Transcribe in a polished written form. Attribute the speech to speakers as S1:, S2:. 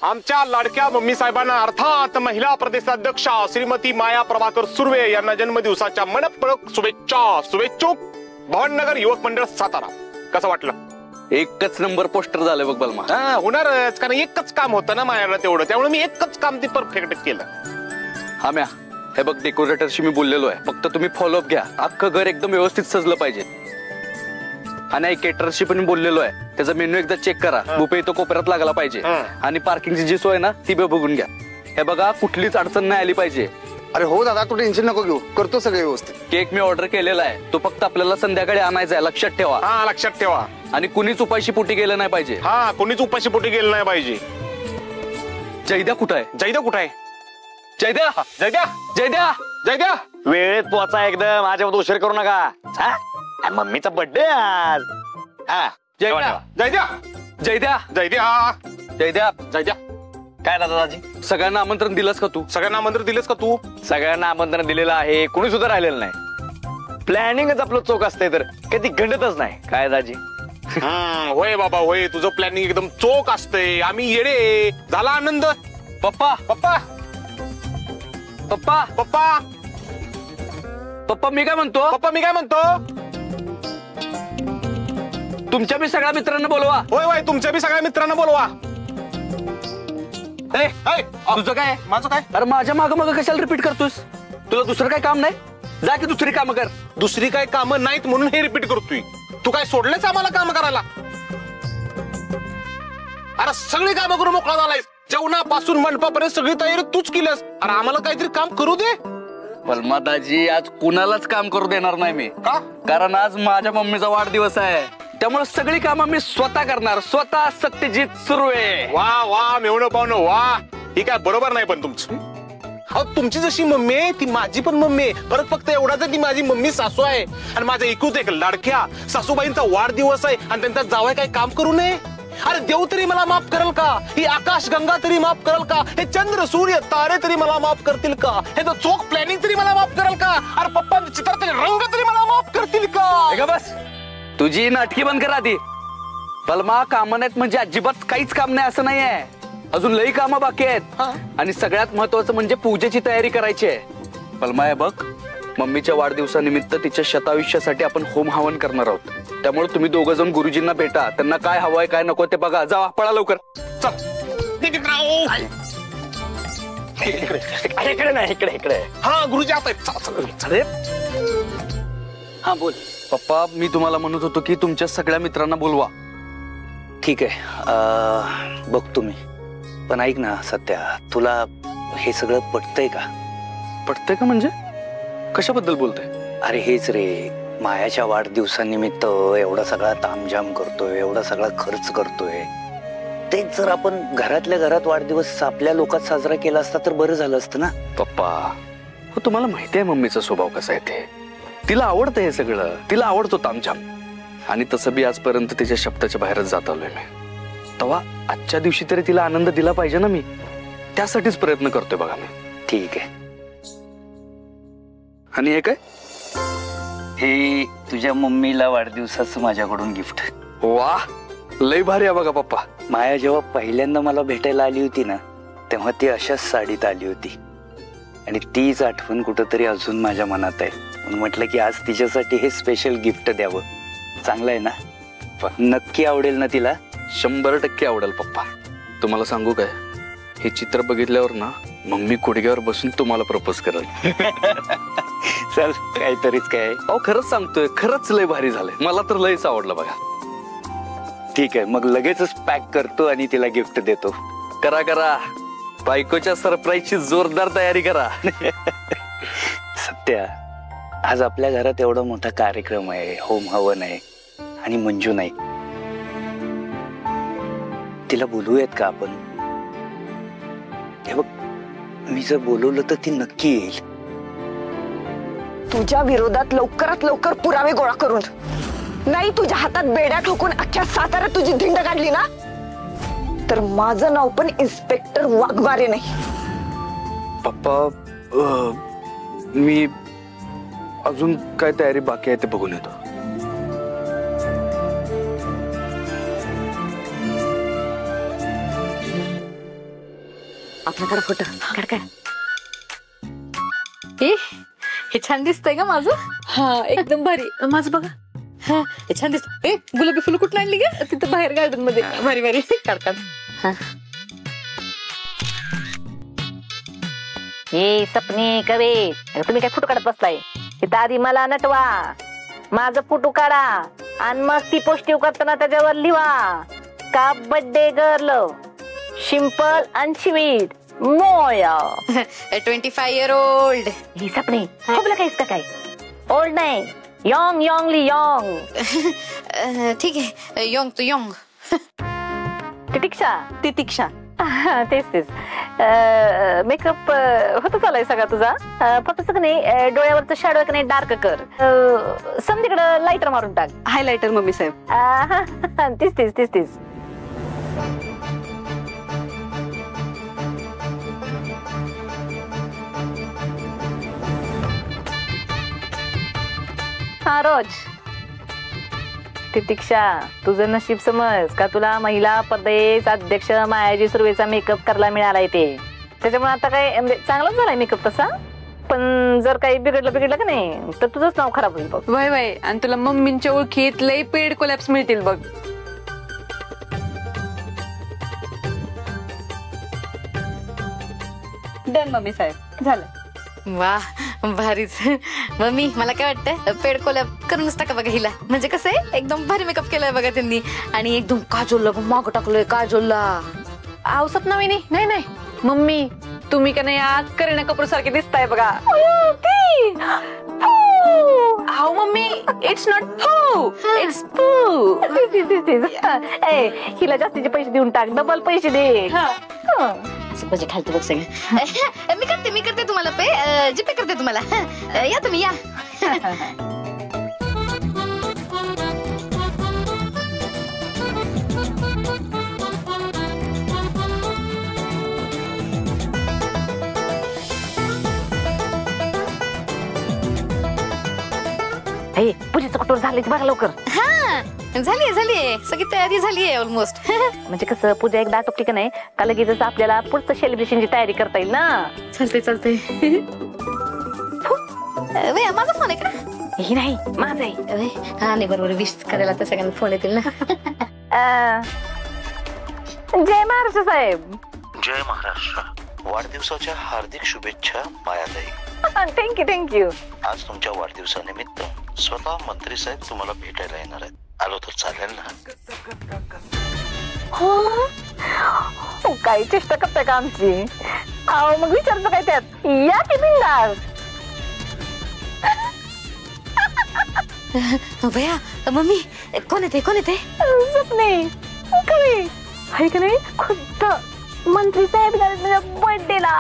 S1: आमच्या लाडक्या मम्मी साहेबांना अर्थात महिला प्रदेशाध्यक्षा श्रीमती माया प्रभाकर सुर्वे यांना जन्मदिवसाच्या मनपूर्वक शुभेच्छा. शुभेच्छुक भवननगर युवक मंडळ सातारा. कसं वाटलं?
S2: एकच नंबर पोस्टर झालं बघ बलमा.
S1: होणारच, कारण एकच काम होतं ना माझ्याकडे तेवढं, त्यामुळे मी एकच काम ते परफेक्ट केलं.
S2: हा म्या, हे बघ डेकोरेटरशी मी बोललेलो आहे, फक्त तुम्ही फॉलोअप घ्या. अख्खं घर एकदम व्यवस्थित सजलं पाहिजे. आणि केटरशी पण बोललेलो आहे, त्याचा मेन्यू एकदा चेक करा. बुफे तो कोपऱ्यात लागला पाहिजे. आणि पार्किंगची जी सोय ना ती बघून घ्या. हे बघा कुठलीच अडचण नाही आली पाहिजे.
S3: अरे हो दादा, तू टेन्शन नको घेऊ, करतो सगळे व्यवस्थित.
S2: केक मी ऑर्डर केलेला आहे, तो फक्त आपल्याला संध्याकाळी आणायचा आहे, लक्षात ठेवा.
S1: हा लक्षात ठेवा.
S2: आणि कुणीच उपाशी पोटी गेलं नाही पाहिजे.
S1: हा कुणीच उपाशी पोटी गेलं नाही पाहिजे.
S2: जयद्या कुठं आहे?
S1: जयद्या कुठं आहे?
S2: जयद्या
S1: जयद्या
S2: जयद्या
S1: जयद्या
S4: वेळेत पोचा एकदम, माझ्यावर उशीर करू नका. मम्मीचा बर्थडे आज.
S2: जयद्या
S1: जयद्या
S2: जयद्या
S1: जयद्या
S2: जयद्या
S1: जयद्या
S4: काय दादाजी,
S2: सगळ्यांना आमंत्रण दिलंस का तू?
S1: सगळ्यांना आमंत्रण दिलेस का तू?
S4: सगळ्यांना आमंत्रण दिलेलं आहे, कोणी सुद्धा राहिलेलं नाही. प्लॅनिंगच आपलं चोख असतंय तर कधी गंडतच नाही. काय दाजी?
S1: होय बाबा होय, तुझं प्लॅनिंग एकदम चोख असतंय. आम्ही येडे. झाला आनंद?
S2: पप्पा
S1: पप्पा
S2: पप्पा
S1: पप्पा
S2: पप्पा मी काय म्हणतो?
S1: पप्पा मी काय म्हणतो?
S2: तुमच्या मी सगळ्या मित्रांना बोलवा.
S1: होय होय, तुमच्या बी सगळ्या मित्रांना बोलवा.
S2: तुझं काय?
S1: माझं काय?
S2: अरे माझ्या माग मग कशाला रिपीट करतोस? तुला दुसरं काय काम नाही? जा की दुसरी कामं कर.
S1: दुसरी काय कामं नाहीत म्हणून हे रिपीट करतोय. तू काय सोडलेस आम्हाला काम करायला? अरे सगळी कामं करून मोकळा झालायस. जेवणापासून मंडपापर्यंत सगळी तयारी तूच केलीस. अरे आम्हाला काहीतरी काम करू दे.
S2: दाजी आज कुणालाच काम करू देणार नाही मी.
S1: का?
S2: कारण आज माझ्या मम्मीचा वाढदिवस आहे, त्यामुळे सगळी कामं मी स्वतः करणार. स्वतः सत्यजित सुर्वे.
S1: वा वा मेवणं पाहुणं वा. ही काय बरोबर नाही पण तुमचं. हो तुमची जशी मम्मी आहे ती माझी पण मम्मी आहे. फरक फक्त एवढाच आहे की माझी मम्मी सासू आहे आणि माझ्या एकूच एक लाडक्या सासूबाईंचा वाढदिवस आहे आणि त्यांचा जावई काही काम करू नये. अरे देव तरी मला माफ करेल का? ही आकाश गंगा तरी माफ करेल का? हे चंद्र सूर्य तारे तरी मला माफ करतील का? हे तर चोख प्लॅनिंग तरी मला माफ करेल का? अरे पप्पांच्या चित्रातले रंग तरी मला माफ करतील का?
S2: बस तुझी नाटकी बंद कर आधी. बलमा कामं नाहीत म्हणजे अजिबात काहीच काम नाही असं नाही आहे. अजून लई कामं बाकी आहेत. आणि सगळ्यात महत्वाचं म्हणजे पूजेची तयारी करायची आहे. बलमा हे बघ, मम्मीच्या वाढदिवसानिमित्त तिच्या शतायुष्यासाठी आपण होम हवन करणार आहोत. त्यामुळे तुम्ही दोघं जाऊन गुरुजींना भेटा. त्यांना काय हवंय काय नको ते बघा. जा पळा लवकर.
S4: इकडे नाही, इकडे इकडे.
S1: हा गुरुजी आता आहेत.
S2: हा बोल. पप्पा मी तुम्हाला म्हणत होतो की तुमच्या सगळ्या मित्रांना बोलवा.
S5: ठीक आहे, बघतो मी. पण ऐक ना सत्या, तुला हे सगळं पटतंय का?
S2: पटतंय का म्हणजे? कशाबद्दल बोलतोय?
S5: अरे हेच रे, मायाच्या वाढदिवसानिमित्त एवढा सगळा तामझाम करतोय, एवढा सगळा खर्च करतोय. तेच जर आपण घरातल्या घरात वाढदिवस आपल्या लोकात साजरा केला असता तर बरं झालं असतं ना.
S2: पप्पा हो, तुम्हाला माहिती आहे मम्मीचा स्वभाव कसा आहे ते. तिला आवडतं हे सगळं, तिला आवडतो तामझाम. आणि तसं बी आजपर्यंत तिच्या शब्दाच्या बाहेरच जात आलोय मी. तेव्हा आजच्या दिवशी तरी तिला आनंद दिला पाहिजे ना मी. त्यासाठीच प्रयत्न करतोय बघा मी.
S5: ठीक आहे.
S2: आणि हे काय?
S5: हे तुझ्या मम्मीला वाढदिवसाचं माझ्याकडून गिफ्ट.
S2: वा लय भारी आहे बघा पप्पा.
S5: माया जेव्हा पहिल्यांदा मला भेटायला आली होती ना, तेव्हा ती अशाच साडीत आली होती. आणि तीच आठवण कुठंतरी अजून माझ्या मनात आहे. म्हणून म्हटलं की आज तिच्यासाठी हे स्पेशल गिफ्ट द्यावं. चांगलं आहे ना? नक्की आवडेल ना तिला?
S2: 100% आवडेल पप्पा. तुम्हाला सांगू काय, हे चित्र बघितल्यावर ना मम्मी गुडघ्यावर बसून तुम्हाला प्रपोज करेल.
S5: चल काहीतरीच काय.
S2: अहो खरंच सांगतोय, खरंच लय भारी झालंय. मला तर लयच आवडलं बघा.
S5: ठीक आहे, मग लगेचच पॅक करतो आणि तिला गिफ्ट देतो.
S2: करा करा, बायकोच्या सरप्राईजची जोरदार तयारी करा.
S5: सत्या, आज आपल्या घरात एवढा मोठा कार्यक्रम आहे, होम हवन आहे आणि मंजू नाही. तिला बोलूयात का आपण? हे बघ, मी जर बोलवलं तर ती नक्की येईल.
S6: तुझ्या विरोधात लवकरात लवकर पुरावे गोळा करून, नाही तुझ्या हातात बेड्या ठोकून अख्ख्या साताऱ्यात तुझी धिंड काढली ना, तर माझं नाव पण इन्स्पेक्टर वाघमारे नाही.
S2: पप्पा मी अजून काय तयारी बाकी आहे ते बघून येतो.
S7: आपला काढ फोटो काढ काढ. हे छान दिसतंय का माझं?
S8: हा एकदम भारी. माझं बघा.
S7: हा हे छान दिसत. गुलाबी फुलं कुठून आणली ग?
S8: तिथं बाहेर गार्डन मध्ये.
S7: भारी भारी काढ काढ.
S9: हे सपने कवे तुम्ही काय फोटो काढत बसलाय? तिथं आधी मला नटवा, माझं फोटो काढा आणि मग ती पोस्टिव्ह करताना त्याच्यावर लिहा का birthday girl simple and sweet मोया.
S7: 25 year old.
S9: ही सपने खोबलं काहीस का काय? ओल्ड नाही, यंग यंगली यंग.
S7: ठीक आहे यंग तू यंग.
S9: तितिक्षा तेच मेकअप होत चालाय सगळा तुझा. फक्त सगळं नाही डोळ्यावरचं शॅडो का नाही डार्क कर, समजीकडं लाइटर मारून टाक.
S8: हायलायटर मम्मी साहेब.
S9: तीच हा रोज. तितिक्षा तुझं नशीब समज का तुला महिला प्रदेश अध्यक्ष मायाजी सुर्वेचा मेकअप करायला मिळालाय ते. त्याच्यामुळे आता काय चांगलाच झालाय मेकअप तसा, पण जर काही बिघडलं का नाही तर तुझंच नाव खराब होईल बघ.
S8: वय वय. आणि तुला मम्मींच्या ओळखीत लई पेड कोलॅप्स मिळतील बघ. डन मम्मी साहेब झालं.
S7: वा भारीच. मम्मी मला काय वाटतं पेड कोलॅब करूनच टाका बघा हिला. म्हणजे कसं आहे एकदम भारी मेकअप केलाय बघा त्यांनी आणि एकदम काजोलला माग टाकलोय काजोलला.
S8: आव सपनाविनी नाही नाही मम्मी तुम्ही का नाही आज करीना कपूर सारखे दिसताय बघा. आव मम्मी इट्स नॉट हो इट्स पू.
S9: हिला जास्तीचे पैसे देऊन टाक, डबल पैसे दे.
S7: बजेट खालतो बघ सगळं. मी करते तुम्हाला पे जीपे करते तुम्हाला. या तुम्ही या.
S9: पूजेचं कटोर झाले बघा लवकर.
S7: हा झालीये सगळी तयारी झालीये ऑलमोस्ट.
S9: म्हणजे कसं पूजा एकदा आटोपली का नाही का लगेच आपल्याला पुढचं सेलिब्रेशनची तयारी करता येईल ना.
S7: चालतंय. माझा फोन आहे का?
S9: ही नाही माझा आहे.
S7: हा नाही बरोबर विश करायला तर सगळ्यांना फोन येतील ना.
S9: जय महाराष्ट्र साहेब.
S10: जय महाराष्ट्र. वाढदिवसाच्या हार्दिक शुभेच्छा मायाताई.
S9: थँक्यू.
S10: आज तुमच्या वाढदिवसानिमित्त स्वतः मंत्री साहेब तुम्हाला भेटायला येणार आहेत. आलो तर चालेल ना?
S9: काही चेष्टा करताय का आमची? अहो मग विचारतो काय त्यात. या की बिंदास.
S7: भैया मम्मी कोण येते
S9: सपने कवी आहे का नाही खुद्द मंत्री साहेब बर्थडेला.